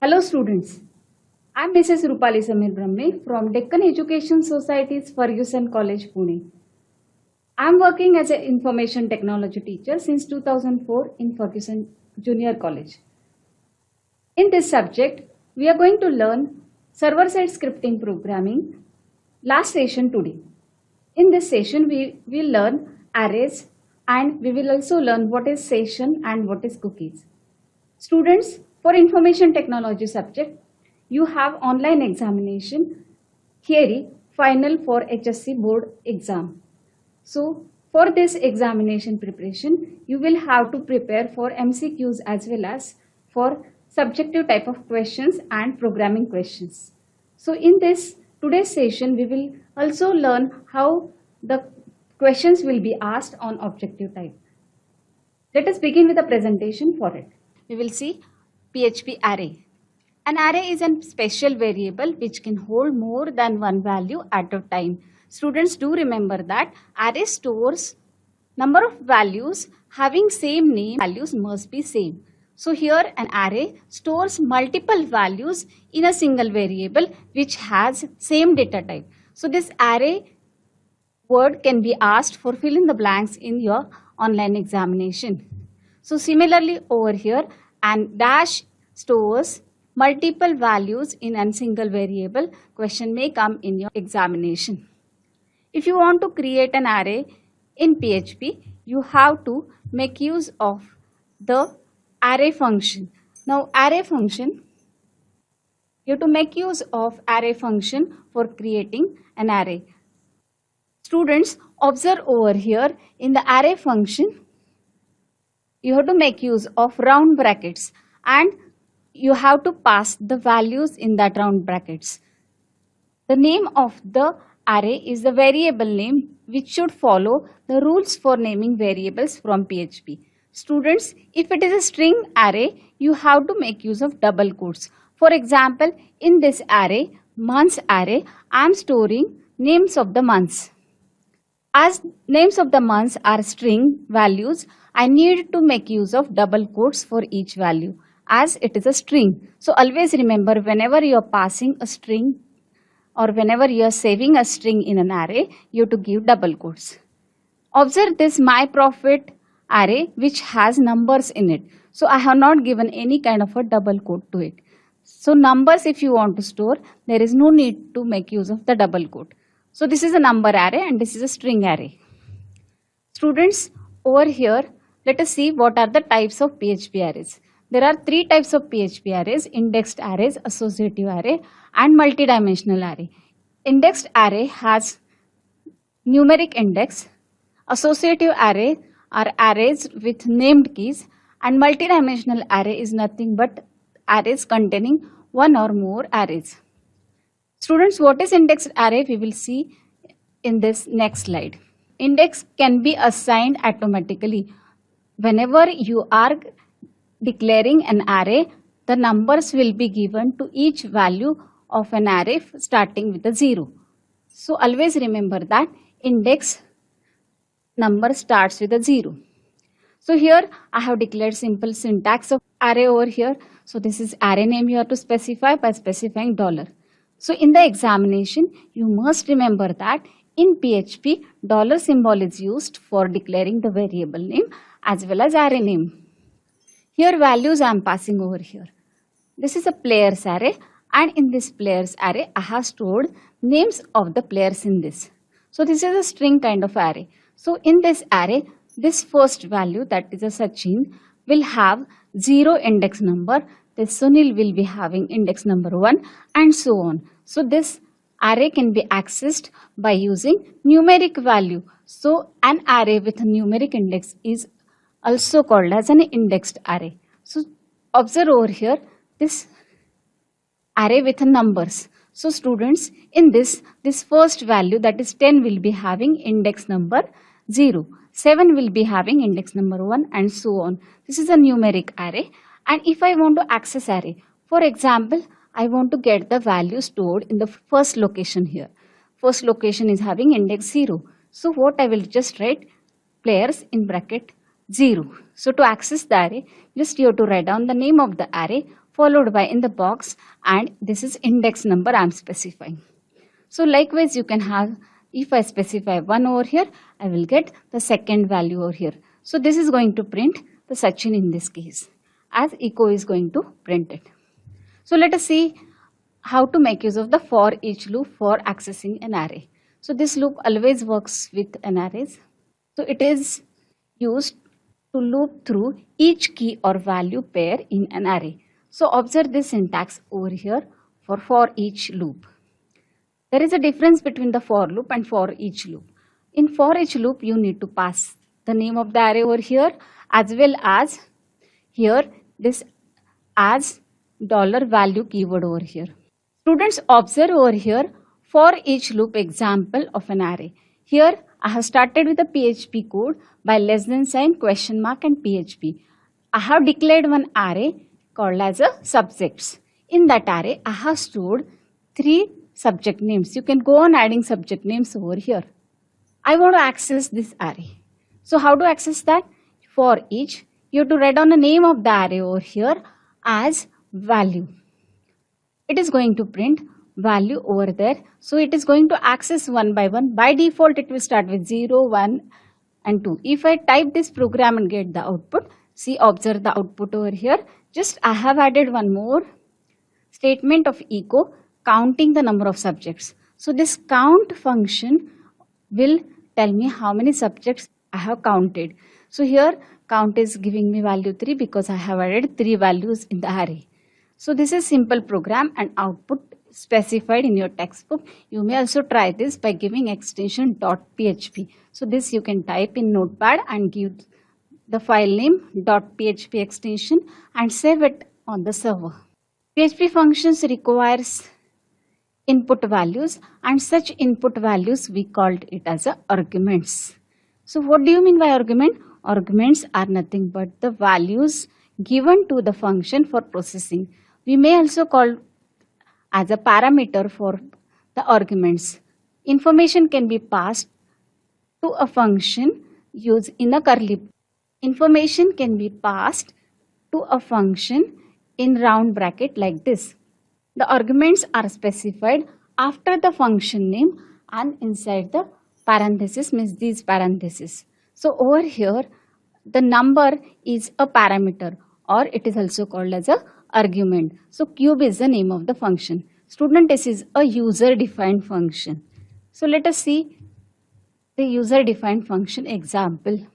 Hello students, I am Mrs. Rupali Brahme from Deccan Education Society's Ferguson College, Pune. I am working as an information technology teacher since 2004 in Ferguson Junior College. In this subject, we are going to learn server-side scripting programming last session today. In this session, we will learn arrays and we will also learn what is session and what is cookies. Students, for information technology subject, you have online examination theory final for HSC board exam. So for this examination preparation, you will have to prepare for MCQs as well as for subjective type of questions and programming questions. So in this today's session, we will also learn how the questions will be asked on objective type. Let us begin with a presentation for it. We will see PHP array. An array is a special variable which can hold more than one value at a time. Students, do remember that array stores number of values having same name. Values must be same. So here an array stores multiple values in a single variable which has same data type. So this array word can be asked for fill in the blanks in your online examination. So similarly over here, and dash stores multiple values in a single variable. Question may come in your examination. If you want to create an array in PHP, you have to make use of the array function. Now array function, you have to make use of array function for creating an array. Students, observe over here in the array function, you have to make use of round brackets and you have to pass the values in that round brackets. The name of the array is the variable name which should follow the rules for naming variables from PHP. Students, if it is a string array, you have to make use of double quotes. For example, in this array, months array, I am storing names of the months. As names of the months are string values, I need to make use of double quotes for each value as it is a string. So always remember, whenever you are passing a string or whenever you are saving a string in an array, you have to give double quotes. Observe this my profit array which has numbers in it. So I have not given any kind of a double quote to it. So numbers, if you want to store, there is no need to make use of the double quote. So this is a number array and this is a string array. Students, over here, let us see what are the types of PHP arrays. There are three types of PHP arrays: indexed arrays, associative array and multidimensional array. Indexed array has numeric index. Associative array are arrays with named keys, and multidimensional array is nothing but arrays containing one or more arrays. Students, what is indexed array? We will see in this next slide. Index can be assigned automatically. Whenever you are declaring an array, the numbers will be given to each value of an array starting with a 0. So always remember that index number starts with a 0. So here I have declared simple syntax of array over here. So this is array name you have to specify by specifying $. So in the examination, you must remember that in PHP, $ symbol is used for declaring the variable name as well as array name. Here values I am passing over here. This is a players array, and in this players array, I have stored names of the players in this. So this is a string kind of array. So in this array, this first value, that is a Sachin, will have 0 index number. This Sunil will be having index number 1 and so on. So this array can be accessed by using numeric value. So an array with a numeric index is also called as an indexed array. So observe over here this array with numbers. So students, in this first value, that is 10, will be having index number 0. 7 will be having index number 1 and so on. This is a numeric array. And if I want to access array, for example, I want to get the value stored in the first location here. First location is having index 0. So what I will just write, players in bracket 0. So to access the array, just you have to write down the name of the array followed by in the box, and this is index number I am specifying. So likewise you can have, if I specify 1 over here, I will get the second value over here. So this is going to print the Sachin in this case, as echo is going to print it. So let us see how to make use of the for each loop for accessing an array. So this loop always works with an arrays. So it is used to loop through each key or value pair in an array. So observe this syntax over here for each loop. There is a difference between the for loop and for each loop. In for each loop, you need to pass the name of the array over here, as well as here this as $value keyword over here. Students, observe over here for each loop example of an array. Here I have started with a PHP code by less than sign, question mark and PHP. I have declared one array called as a subjects. In that array, I have stored 3 subject names. You can go on adding subject names over here. I want to access this array. So how to access that? For each, you have to write down the name of the array over here as value. It is going to print value over there. So it is going to access one by one. By default, it will start with 0, 1 and 2. If I type this program and get the output, see, observe the output over here. Just I have added one more statement of echo counting the number of subjects. So this count function will tell me how many subjects I have counted. So here count is giving me value 3 because I have added 3 values in the array. So this is simple program and output specified in your textbook. You may also try this by giving extension .php. So this you can type in notepad and give the file name .php extension and save it on the server. PHP functions requires input values, and such input values we called it as arguments. So what do you mean by argument? Arguments are nothing but the values given to the function for processing. We may also call as a parameter for the arguments. Information can be passed to a function used in a curly. Information can be passed to a function in round bracket like this. The arguments are specified after the function name and inside the parenthesis, means these parentheses. So over here, the number is a parameter, or it is also called as a argument. So cube is the name of the function. Student, this is a user defined function. So let us see the user defined function example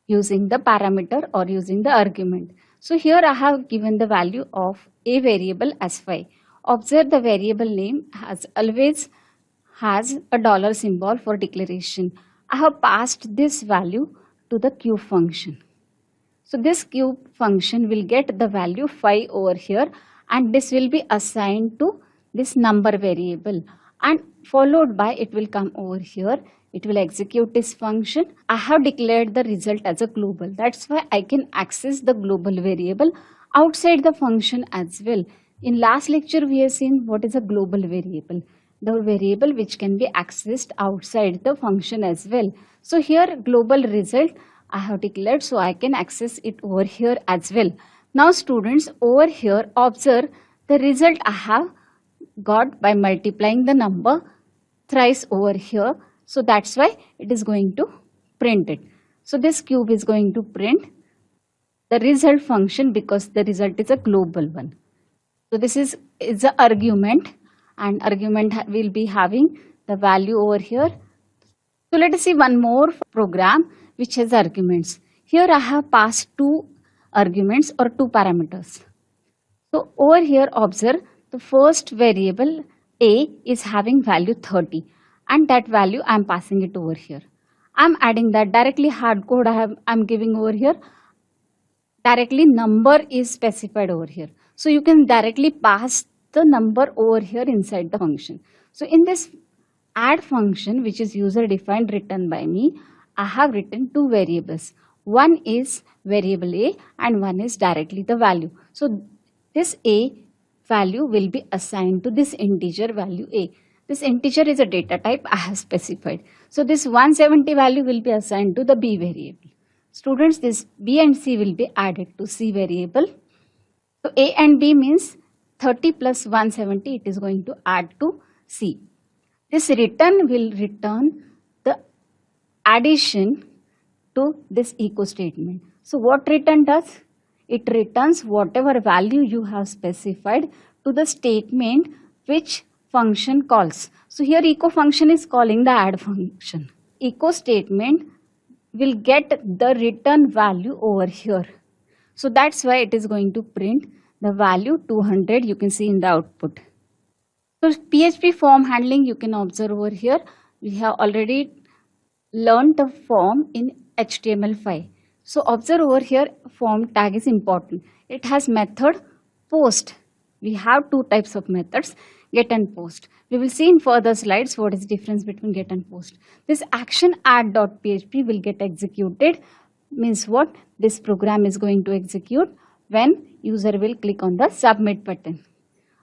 using the parameter or using the argument. So here I have given the value of a variable as 5. Observe the variable name always has a dollar symbol for declaration. I have passed this value to the cube function. So this cube function will get the value 5 over here, and this will be assigned to this number variable, and followed by it will come over here. It will execute this function. I have declared the result as a global. That's why I can access the global variable outside the function as well. In last lecture, we have seen what is a global variable. The variable which can be accessed outside the function as well. So here global result I have declared, so I can access it over here as well. Now students, over here observe the result I have got by multiplying the number thrice over here. So that's why it is going to print it. So this cube is going to print the result function because the result is a global one. So this is the argument, and argument will be having the value over here. So let us see one more program which has arguments. Here I have passed 2 arguments or 2 parameters. So over here observe the first variable a is having value 30, and that value I am passing it over here. I am adding that directly hard code I am giving over here. Directly number is specified over here. So you can directly pass the number over here inside the function. So in this add function, which is user defined written by me, I have written 2 variables. One is variable a and one is directly the value. So this a value will be assigned to this integer value a. This integer is a data type I have specified. So this 170 value will be assigned to the b variable. Students, this b and c will be added to c variable. So A and B means 30 plus 170, it is going to add to C. This return will return the addition to this echo statement. So what return does? It returns whatever value you have specified to the statement which function calls. So here echo function is calling the add function. Echo statement will get the return value over here. So that's why it is going to print the value 200, you can see in the output. So PHP form handling, you can observe over here. We have already learned the form in HTML5. So observe over here, form tag is important. It has method post. We have two types of methods, get and post. We will see in further slides what is the difference between get and post. This action add.php will get executed, means what? This program is going to execute when user will click on the submit button.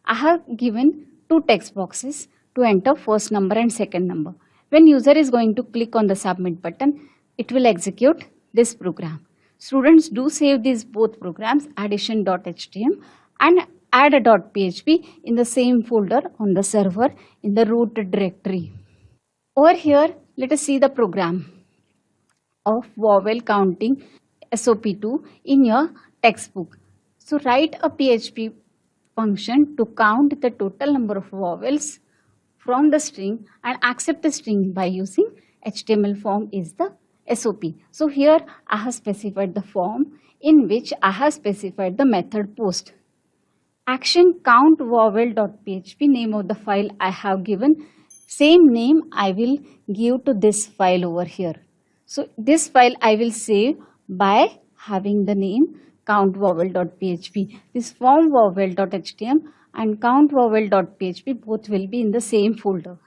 I have given two text boxes to enter first number and second number. When user is going to click on the submit button, it will execute this program. Students do save these both programs, addition.htm and add.php, in the same folder on the server in the root directory. Over here, let us see the program of vowel counting SOP2 in your textbook. So write a PHP function to count the total number of vowels from the string and accept the string by using HTML form is the SOP. So here I have specified the form in which I have specified the method post. Action count vowel.php, name of the file I have given. Same name I will give to this file over here. So this file I will save by having the name count vowel.php. This form vowel.htm and count vowel.php both will be in the same folder.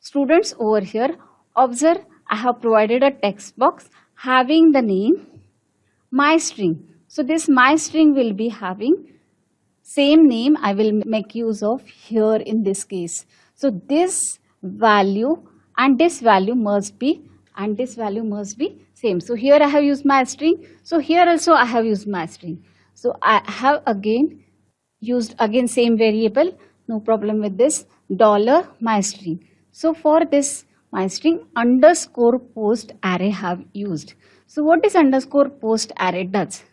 Students over here, observe I have provided a text box having the name my string. So this my string will be having same name I will make use of here in this case. So this value and this value must be same. So here I have used my string. So here also I have used my string. So I have again used same variable. No problem with this dollar my string. So for this my string underscore post array have used. So what is underscore post array does?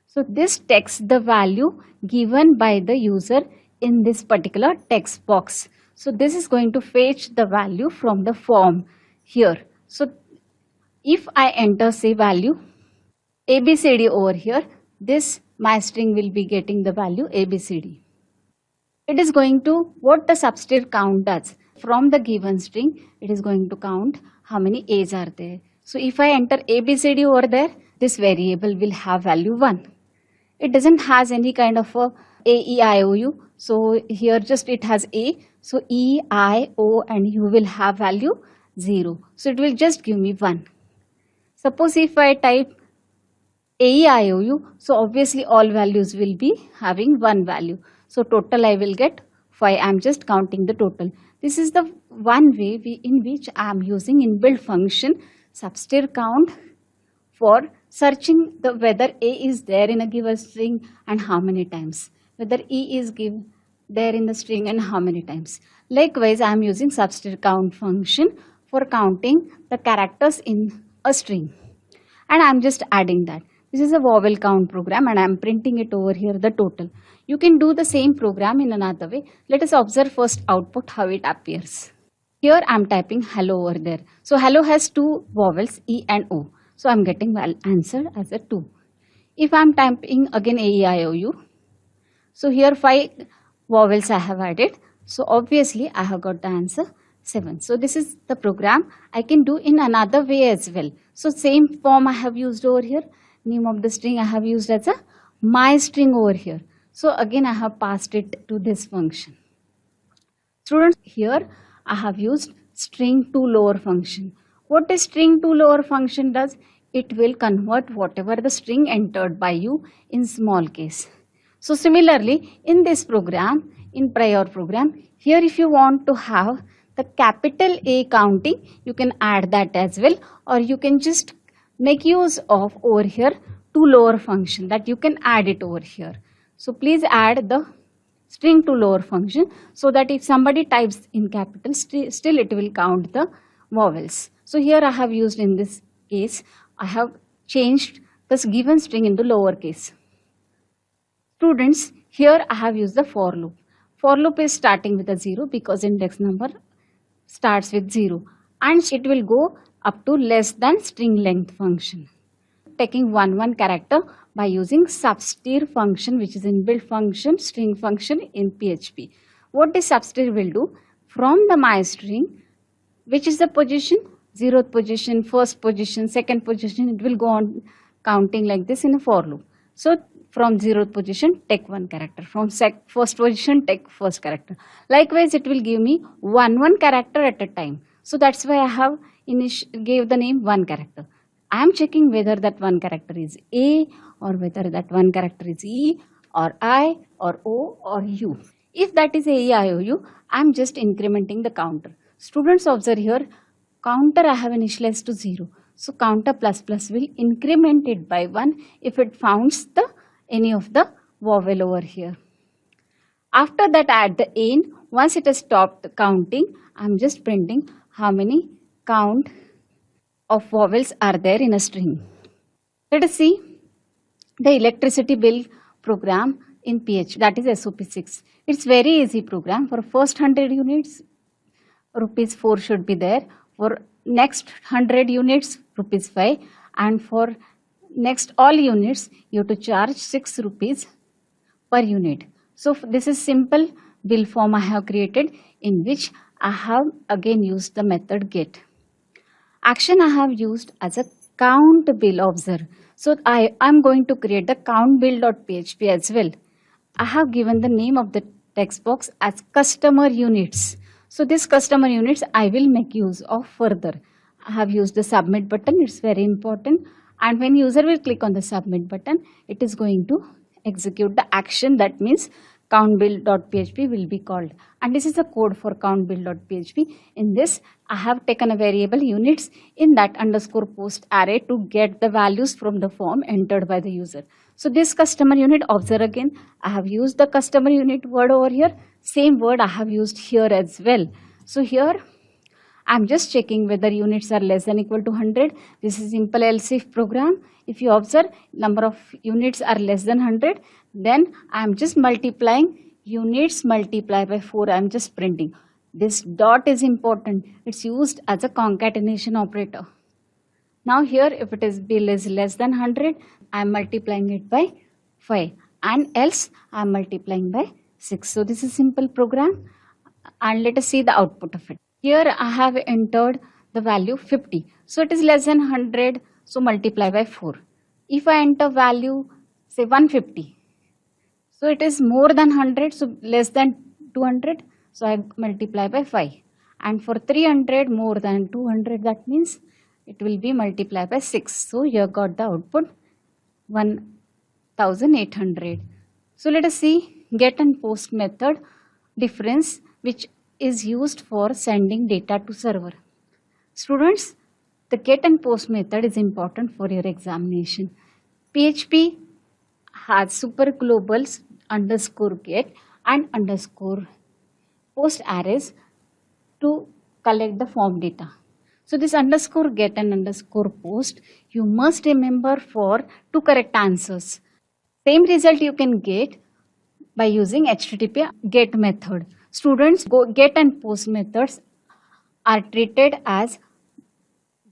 So this takes the value given by the user in this particular text box. So this is going to fetch the value from the form here. So if I enter say value ABCD over here, this my string will be getting the value ABCD. It is going to, what the substring count does, from the given string, it is going to count how many A's are there. So if I enter ABCD over there, this variable will have value 1. It doesn't has any kind of a E, I, O, U. So here just it has A. So E, I, O and U will have value 0. So it will just give me 1. Suppose if I type AEIOU, so obviously all values will be having 1 value. So total I will get 5. I am just counting the total. This is the one way in which I am using inbuilt function substring count for searching the whether A is there in a given string and how many times. Whether E is there in the string and how many times. Likewise, I am using substring count function for counting the characters in a string. And I am just adding that. This is a vowel count program and I am printing it over here the total. You can do the same program in another way. Let us observe first output how it appears. Here I am typing hello over there. So hello has 2 vowels E and O. So I am getting answer as a 2. If I am typing again AEIOU, so here 5 vowels I have added. So obviously I have got the answer 7. So this is the program I can do in another way as well. So same form I have used over here. Name of the string I have used as a my string over here. So again I have passed it to this function. Students, here I have used string to lower function. What is string to lower function does? It will convert whatever the string entered by you in small case. So similarly in this program, in prior program, here if you want to have the capital A counting, you can add that as well, or you can just make use of over here to lower function that you can add it over here. So please add the string to lower function so that if somebody types in capital, still it will count the vowels. So here I have used, in this case, I have changed this given string into lower case. Students, here I have used the for loop. For loop is starting with a 0 because index number starts with 0, and it will go up to less than string length function. Taking one character by using subster function, which is inbuilt function, string function in PHP. What this subster will do, from the my string, which is the position, 0th position, 1st position, 2nd position, it will go on counting like this in a for loop. So from 0th position, take one character. From 1st position, take 1st character. Likewise, it will give me one character at a time. So that's why I have gave the name one character. I am checking whether that one character is A, or whether that one character is E, or I, or O, or U. If that is A, E, I, O, U, I am just incrementing the counter. Students, observe here, counter I have initialized to 0. So counter plus plus will increment it by 1 if it founds any of the vowel over here. After that, at the end, once it has stopped counting, I am just printing how many count of vowels are there in a string. Let us see the electricity bill program in PHP, that is SOP 6. It's very easy program. For first 100 units, rupees 4 should be there. For next 100 units, rupees 5. And for next all units, you have to charge 6 rupees per unit. So this is simple bill form I have created, in which I have again used the method get. Action I have used as a count bill, observe. So I am going to create the count bill.php as well. I have given the name of the text box as customer units. So this customer units I will make use of further. I have used the submit button. It's very important. And when user will click on the submit button, it is going to execute the action. That means countbill.php will be called, and this is the code for countbill.php. In this, I have taken a variable units in that underscore post array to get the values from the form entered by the user. So this customer unit, observe again, I have used the customer unit word over here. Same word I have used here as well. So here I am just checking whether units are less than equal to 100. This is simple else if program. If you observe, number of units are less than 100, then I am just multiplying units multiplied by 4. I am just printing. This dot is important. It's used as a concatenation operator. Now here, if it is bill is less than 100, I am multiplying it by 5, and else I am multiplying by 6. So this is simple program, and let us see the output of it. Here I have entered the value 50. So it is less than 100, so multiply by 4. If I enter value, say 150, so it is more than 100, so less than 200, so I multiply by 5. And for 300, more than 200, that means it will be multiplied by 6. So here got the output 1800. So let us see get and post method difference, which is used for sending data to server. Students, the get and post method is important for your examination. PHP has super globals underscore get and underscore post arrays to collect the form data. So this underscore get and underscore post, you must remember for 2 correct answers. Same result you can get by using HTTP get method. Students, get and post methods are treated as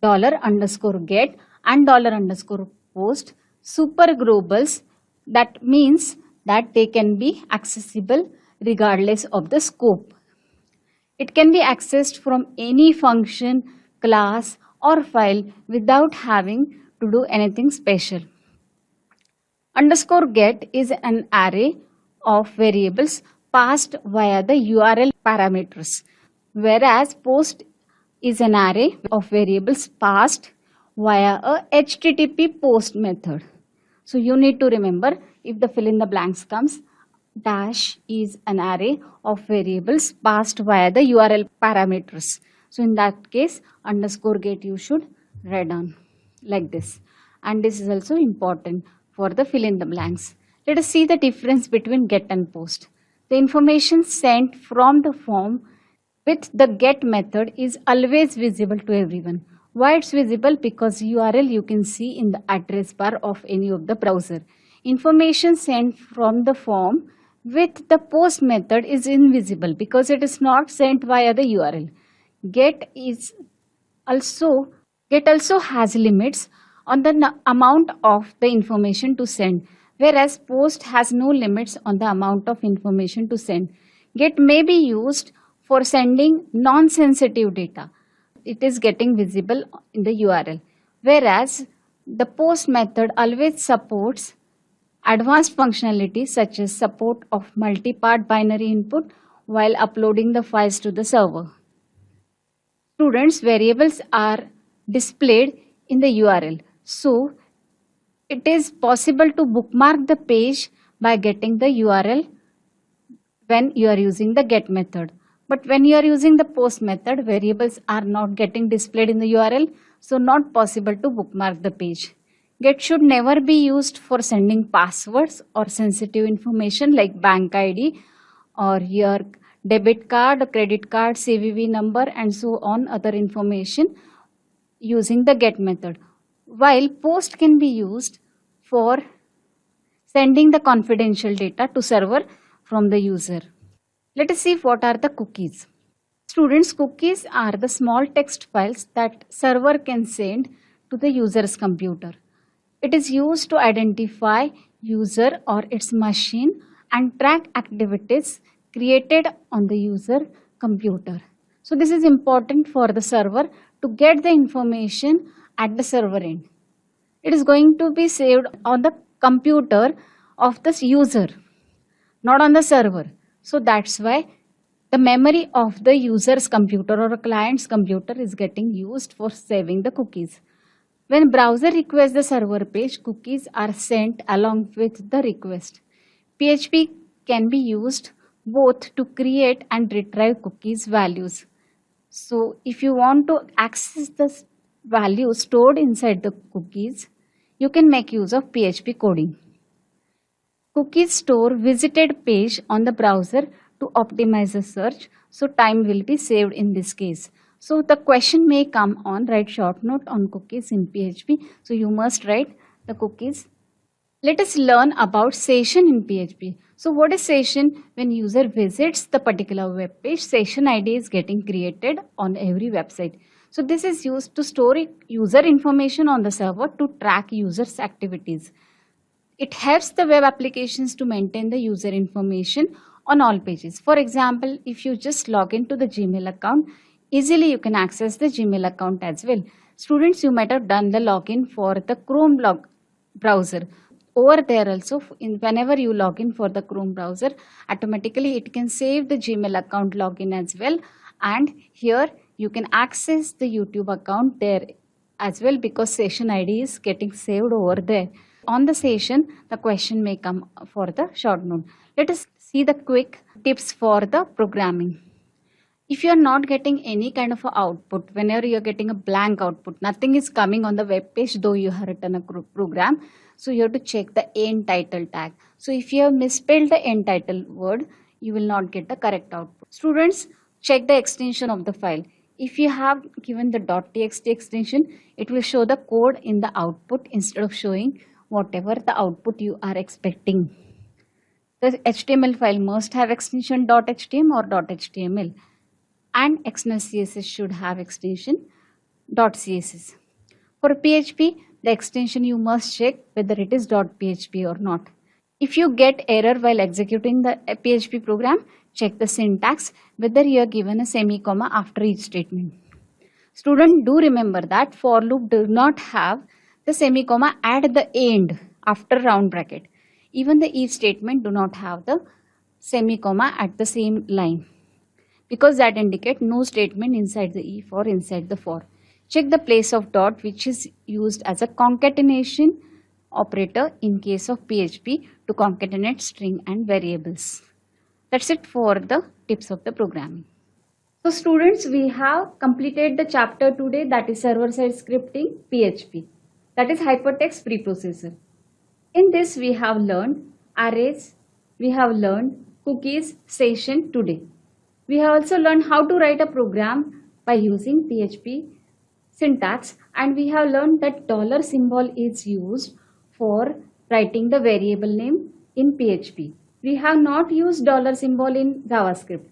$_get and $_post super globals. That means that they can be accessible regardless of the scope. It can be accessed from any function, class, or file without having to do anything special. Underscore get is an array of variables passed via the URL parameters, whereas post is an array of variables passed via a HTTP post method. So you need to remember, if the fill in the blanks comes, dash is an array of variables passed via the URL parameters. So in that case, underscore get you should write down like this. And this is also important for the fill in the blanks. Let us see the difference between get and post. The information sent from the form with the get method is always visible to everyone. Why it's visible? Because URL you can see in the address bar of any of the browser. Information sent from the form with the post method is invisible because it is not sent via the URL. Get is also Get also has limits on the amount of the information to send, whereas post has no limits on the amount of information to send. Get may be used for sending non-sensitive data. It is getting visible in the URL, whereas the post method always supports advanced functionality such as support of multi-part binary input while uploading the files to the server. Students' variables are displayed in the URL. So it is possible to bookmark the page by getting the URL when you are using the get method. But when you are using the post method, variables are not getting displayed in the URL, so not possible to bookmark the page. Get should never be used for sending passwords or sensitive information like bank ID or your debit card, credit card, CVV number and so on other information using the get method. While post can be used for sending the confidential data to server from the user. Let us see what are the cookies. Students, cookies are the small text files that server can send to the user's computer. It is used to identify user or its machine and track activities created on the user computer. So this is important for the server to get the information at the server end. It is going to be saved on the computer of this user, not on the server. So that's why the memory of the user's computer or a client's computer is getting used for saving the cookies. When browser requests the server page, cookies are sent along with the request. PHP can be used both to create and retrieve cookies values. So if you want to access the values stored inside the cookies, you can make use of PHP coding. Cookies store visited page on the browser to optimize the search, so time will be saved in this case. So the question may come on write short note on cookies in PHP. So you must write the cookies. Let us learn about session in PHP. So what is session? When user visits the particular web page, session ID is getting created on every website. So this is used to store user information on the server to track users' activities. It helps the web applications to maintain the user information on all pages. For example, if you just log into the Gmail account, easily you can access the Gmail account as well. Students, you might have done the login for the Chrome browser. Over there also, whenever you log in for the Chrome browser, automatically it can save the Gmail account login as well. And here you can access the YouTube account there as well because session ID is getting saved over there. On the session, the question may come for the short note. Let us see the quick tips for the programming. If you are not getting any kind of output, whenever you are getting a blank output, nothing is coming on the web page though you have written a program. So you have to check the end title tag. So if you have misspelled the end title word, you will not get the correct output. Students, check the extension of the file. If you have given the .txt extension, it will show the code in the output instead of showing whatever the output you are expecting. The HTML file must have extension .html or .html and external CSS should have extension .css. For PHP, the extension you must check whether it is .php or not. If you get error while executing the PHP program, check the syntax whether you are given a semicolon after each statement. Student, do remember that for loop does not have the semicolon at the end after round bracket. Even the if statement do not have the semicolon at the same line because that indicate no statement inside the if or inside the for. Check the place of dot which is used as a concatenation operator in case of PHP to concatenate string and variables. That's it for the tips of the programming. So students, we have completed the chapter today, that is server-side scripting PHP, that is hypertext preprocessor. In this we have learned arrays, we have learned cookies, session today. We have also learned how to write a program by using PHP syntax, and we have learned that dollar symbol is used for writing the variable name in PHP. We have not used dollar symbol in JavaScript.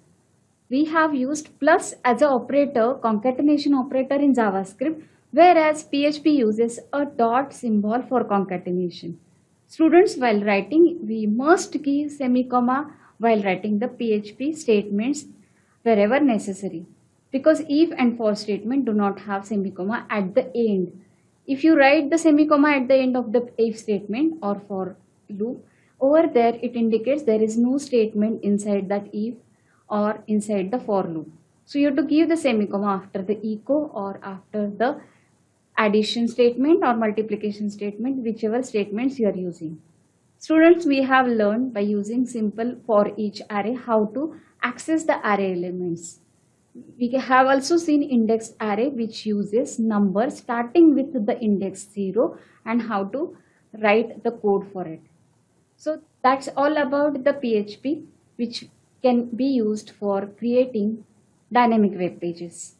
We have used plus as an operator, concatenation operator in JavaScript, whereas PHP uses a dot symbol for concatenation. Students, while writing, we must give semicolon while writing the PHP statements wherever necessary, because if and for statement do not have semicolon at the end. If you write the semicolon at the end of the if statement or for loop, over there it indicates there is no statement inside that if or inside the for loop. So you have to give the semicolon after the echo or after the addition statement or multiplication statement, whichever statements you are using. Students, we have learned by using simple for each array how to access the array elements. We have also seen indexed array, which uses numbers starting with the index 0 and how to write the code for it. So that's all about the PHP, which can be used for creating dynamic web pages.